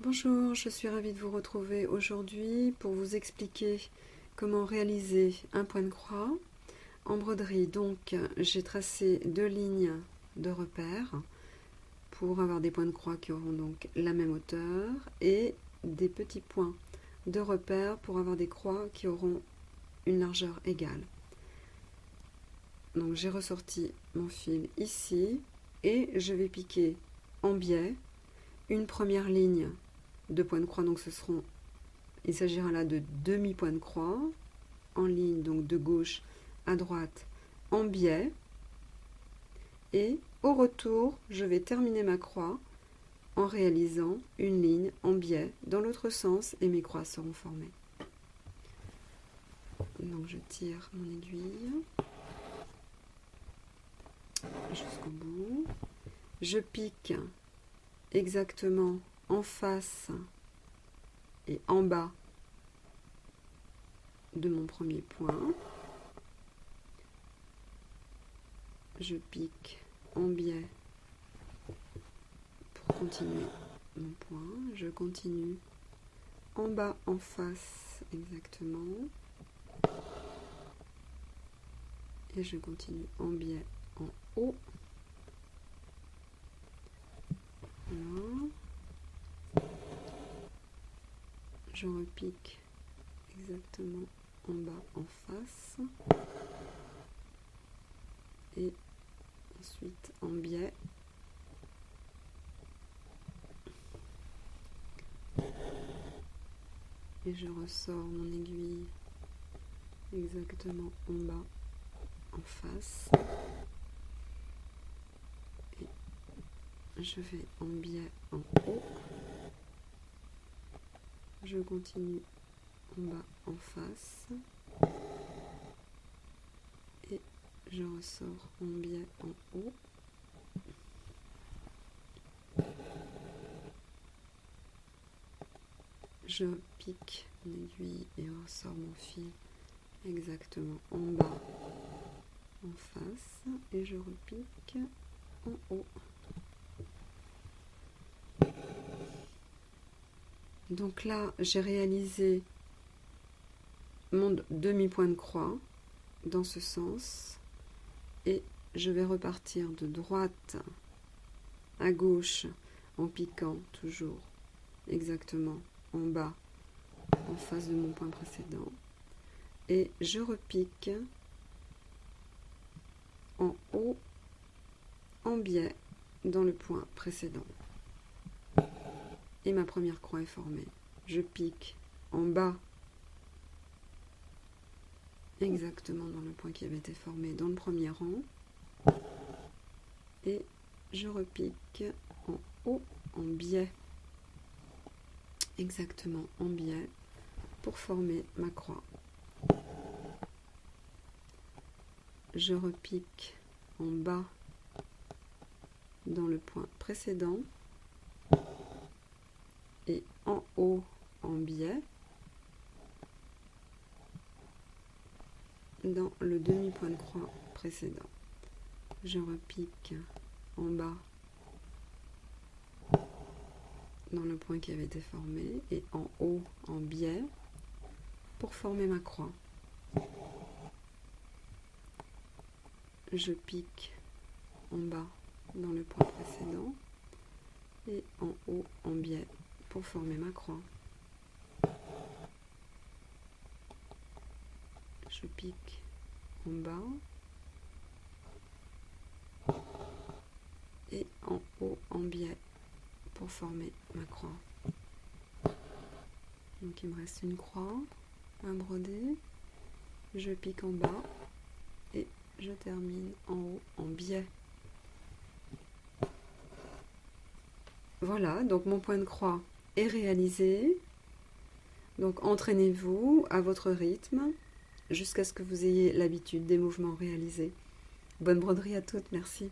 Bonjour, je suis ravie de vous retrouver aujourd'hui pour vous expliquer comment réaliser un point de croix en broderie. Donc j'ai tracé deux lignes de repère pour avoir des points de croix qui auront donc la même hauteur et des petits points de repère pour avoir des croix qui auront une largeur égale. Donc j'ai ressorti mon fil ici et je vais piquer en biais une première ligne de points de croix, donc il s'agira là de demi-points de croix en ligne, donc de gauche à droite en biais, et au retour je vais terminer ma croix en réalisant une ligne en biais dans l'autre sens et mes croix seront formées. Donc je tire mon aiguille jusqu'au bout, je pique exactement en face et en bas de mon premier point. Je pique en biais pour continuer mon point. Je continue en bas, en face exactement. Et je continue en biais en haut. Voilà. Je repique exactement en bas, en face. Et ensuite en biais. Et je ressors mon aiguille exactement en bas, en face. Et je vais en biais en haut. Je continue en bas, en face. Et je ressors en biais en haut. Je pique mon aiguille et ressors mon fil exactement en bas, en face, et je repique en haut. Donc là, j'ai réalisé mon demi-point de croix dans ce sens et je vais repartir de droite à gauche en piquant toujours exactement en bas, en face de mon point précédent, et je repique en haut en biais dans le point précédent et ma première croix est formée. Je pique en bas exactement dans le point qui avait été formé dans le premier rang et je repique en haut en biais exactement en biais pour former ma croix. Je repique en bas dans le point précédent et en haut en biais dans le demi-point de croix précédent. Je repique en bas dans le point qui avait été formé et en haut en biais pour former ma croix. Je pique en bas dans le point précédent et en haut en biais pour former ma croix. Je pique en bas et en haut en biais pour former ma croix. Donc il me reste une croix à broder. Je pique en bas et je termine en haut en biais. Voilà, donc mon point de croix est réalisé. Donc entraînez-vous à votre rythme jusqu'à ce que vous ayez l'habitude des mouvements réalisés. Bonne broderie à toutes, merci.